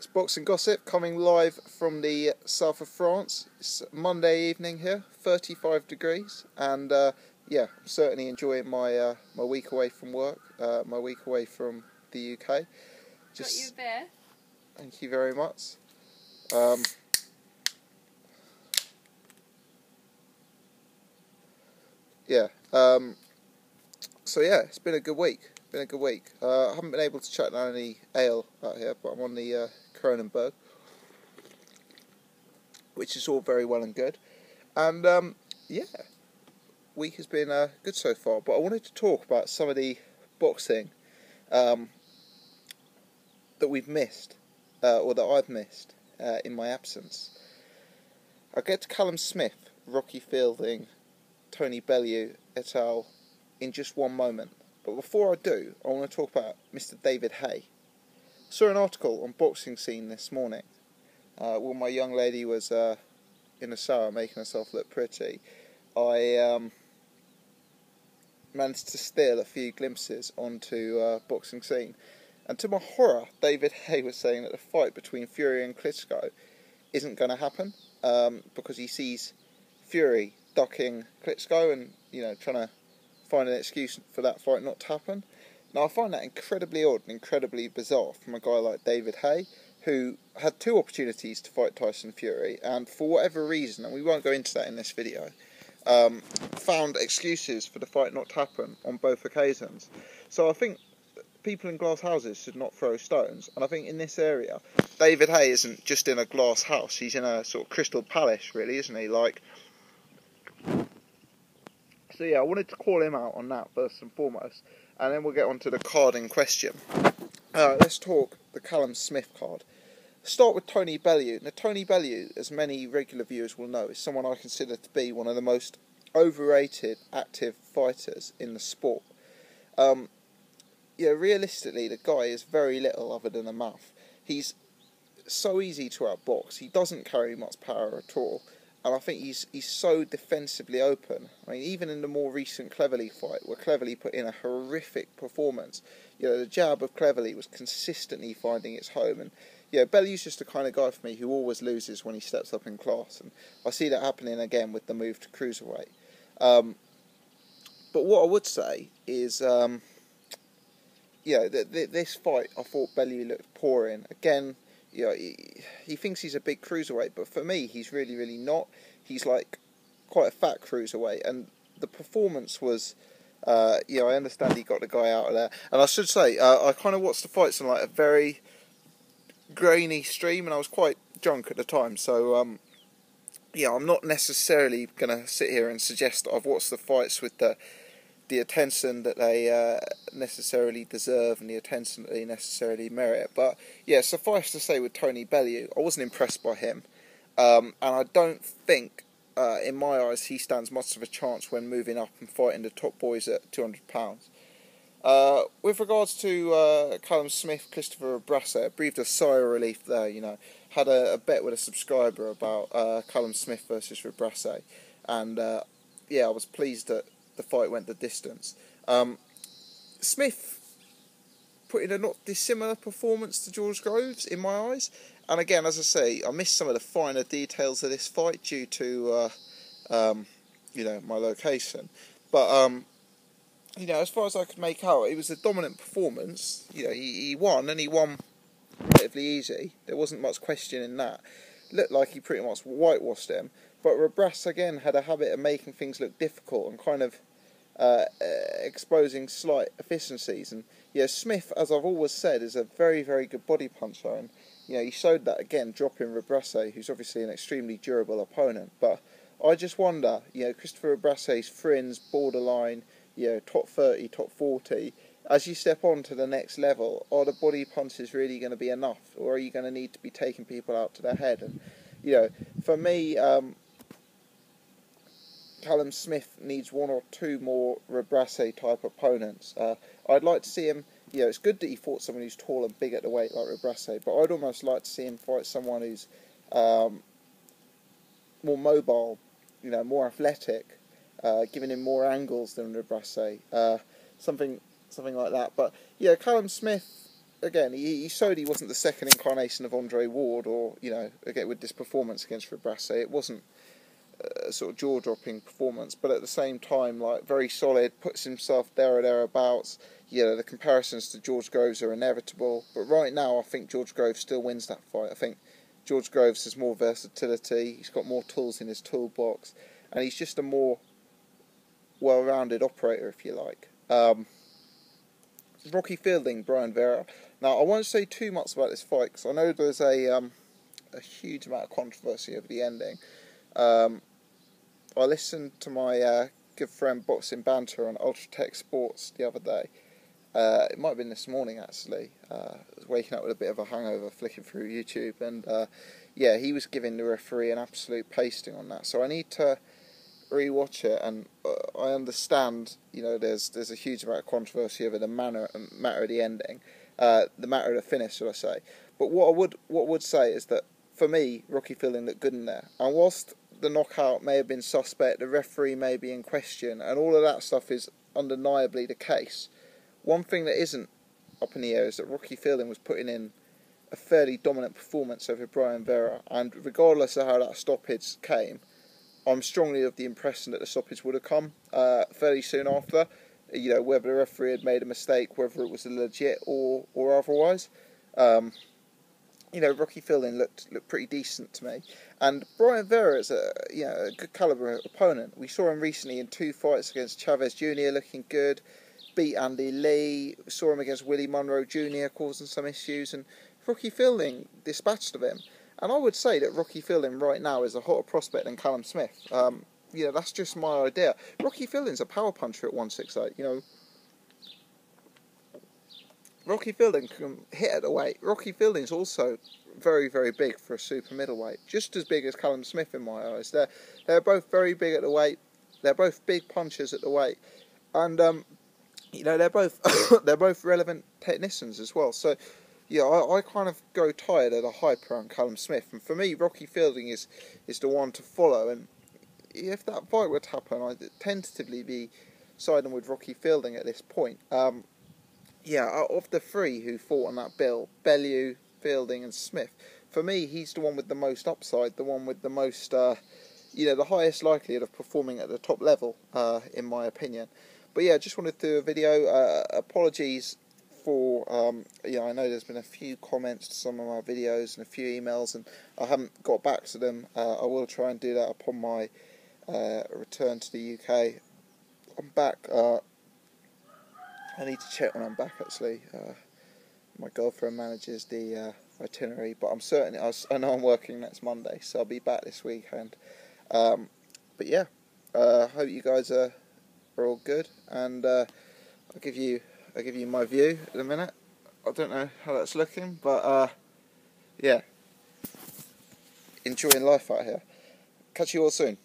It's Boxing Gossip coming live from the south of France. It's Monday evening here, 35 degrees, and yeah, I'm certainly enjoying my my week away from work, my week away from the UK. Got you there. Thank you very much. Yeah. So yeah, it's been a good week. I haven't been able to chuck down any ale out here, but I'm on the Kronenberg, which is all very well and good. And yeah, week has been good so far. But I wanted to talk about some of the boxing that we've missed, or that I've missed in my absence. I'll get to Callum Smith, Rocky Fielding, Tony Bellew et al. In just one moment. But before I do, I want to talk about Mr. David Haye. I saw an article on Boxing Scene this morning. While my young lady was in the shower making herself look pretty, I managed to steal a few glimpses onto Boxing Scene. And to my horror, David Haye was saying that the fight between Fury and Klitschko isn't going to happen, because he sees Fury ducking Klitschko and, trying to find an excuse for that fight not to happen. Now, I find that incredibly odd and incredibly bizarre from a guy like David Haye, who had two opportunities to fight Tyson Fury, and for whatever reason, and we won't go into that in this video, found excuses for the fight not to happen on both occasions. So I think people in glass houses should not throw stones, and I think in this area, David Haye isn't just in a glass house, he's in a sort of crystal palace, really, isn't he? So yeah, I wanted to call him out on that first and foremost, and then we'll get on to the card in question. Let's talk the Callum Smith card. Start with Tony Bellew. Now, Tony Bellew, as many regular viewers will know, is someone I consider to be one of the most overrated active fighters in the sport. Realistically, the guy is very little other than a mouth. He's so easy to outbox. He doesn't carry much power at all. And I think he's so defensively open. I mean, even in the more recent Cleverly fight, where Cleverly put in a horrific performance, the jab of Cleverly was consistently finding its home. And Bellew's just the kind of guy for me who always loses when he steps up in class, and I see that happening again with the move to cruiserweight. But what I would say is, this fight I thought Bellew looked poor in. Again, he thinks he's a big cruiserweight, but for me, he's really, really not. He's like quite a fat cruiserweight, and the performance was, I understand he got the guy out of there. And I should say, I kind of watched the fights on like a very grainy stream, and I was quite drunk at the time, so I'm not necessarily going to sit here and suggest that I've watched the fights with the attention that they necessarily deserve and the attention that they necessarily merit. But yeah, suffice to say with Tony Bellew, I wasn't impressed by him, and I don't think in my eyes he stands much of a chance when moving up and fighting the top boys at £200. With regards to Callum Smith, Christopher Brasse, I breathed a sigh of relief there. Had a bet with a subscriber about Callum Smith versus Brasse, and I was pleased that the fight went the distance. Smith put in a not dissimilar performance to George Groves in my eyes, and again, as I say, I missed some of the finer details of this fight due to my location, but as far as I could make out, it was a dominant performance. He won, and he won relatively easy. There wasn't much question in that. Looked like he pretty much whitewashed him. But Brasse again had a habit of making things look difficult and kind of exposing slight efficiencies. And Smith, as I've always said, is a very, very good body puncher. And he showed that again, dropping Brasse, who's obviously an extremely durable opponent. But I just wonder, Christopher Brasse's fringe, borderline, top 30, top 40. As you step on to the next level, are the body punches really going to be enough, or are you going to need to be taking people out to their head? And for me, Callum Smith needs one or two more Brasse type opponents. I'd like to see him. It's good that he fought someone who's tall and big at the weight like Brasse, but I'd almost like to see him fight someone who's more mobile, more athletic, giving him more angles than Brasse, something like that. But Callum Smith, again, he showed he wasn't the second incarnation of Andre Ward, or, you know, again with this performance against Fabrasse, it wasn't a sort of jaw-dropping performance, but at the same time, like, very solid, puts himself there or thereabouts. You know, the comparisons to George Groves are inevitable, but right now I think George Groves still wins that fight. I think George Groves has more versatility, he's got more tools in his toolbox, and he's just a more well-rounded operator, if you like. Rocky Fielding, Brian Vera. Now, I won't say too much about this fight, because I know there's a huge amount of controversy over the ending. I listened to my good friend Boxing Banter on Ultratech Sports the other day. It might have been this morning, actually. I was waking up with a bit of a hangover, flicking through YouTube, and yeah, he was giving the referee an absolute pasting on that. So I need to rewatch it, and I understand, you know, there's a huge amount of controversy over the matter of the ending, the matter of the finish, shall I say. But what I would say is that, for me, Rocky Fielding looked good in there. And whilst the knockout may have been suspect, the referee may be in question, and all of that stuff is undeniably the case, one thing that isn't up in the air is that Rocky Fielding was putting in a fairly dominant performance over Brian Vera, and regardless of how that stoppage came, I'm strongly of the impression that the stoppage would have come fairly soon after. You know, whether the referee had made a mistake, whether it was legit or otherwise. You know, Rocky Fielding looked pretty decent to me, and Brian Vera is a good calibre opponent. We saw him recently in 2 fights against Chavez Jr. looking good, beat Andy Lee, saw him against Willie Monroe Jr. causing some issues, and Rocky Fielding dispatched of him. And I would say that Rocky Fielding right now is a hotter prospect than Callum Smith. You know, that's just my idea. Rocky Fielding's a power puncher at 168. You know, Rocky Fielding can hit at the weight. Rocky Fielding's also very, very big for a super middleweight. Just as big as Callum Smith in my eyes. They're both very big at the weight. They're both big punchers at the weight. And you know, they're both they're both relevant technicians as well. So yeah, I kind of go tired of the hype around Callum Smith, and for me, Rocky Fielding is the one to follow. And if that fight were to happen, I'd tentatively be siding with Rocky Fielding at this point. Yeah, of the 3 who fought on that bill, Bellew, Fielding, and Smith, for me, he's the one with the most upside, the one with the most, you know, the highest likelihood of performing at the top level, in my opinion. But yeah, just wanted to do a video. Apologies for, you know, I know there's been a few comments to some of my videos and a few emails, and I haven't got back to them. I will try and do that upon my return to the UK. I'm back. I need to check when I'm back, actually. My girlfriend manages the itinerary, but I know I'm working next Monday, so I'll be back this weekend. But yeah, hope you guys are all good, and I'll give you my view in a minute. I don't know how that's looking, but yeah, enjoying life out here. Catch you all soon.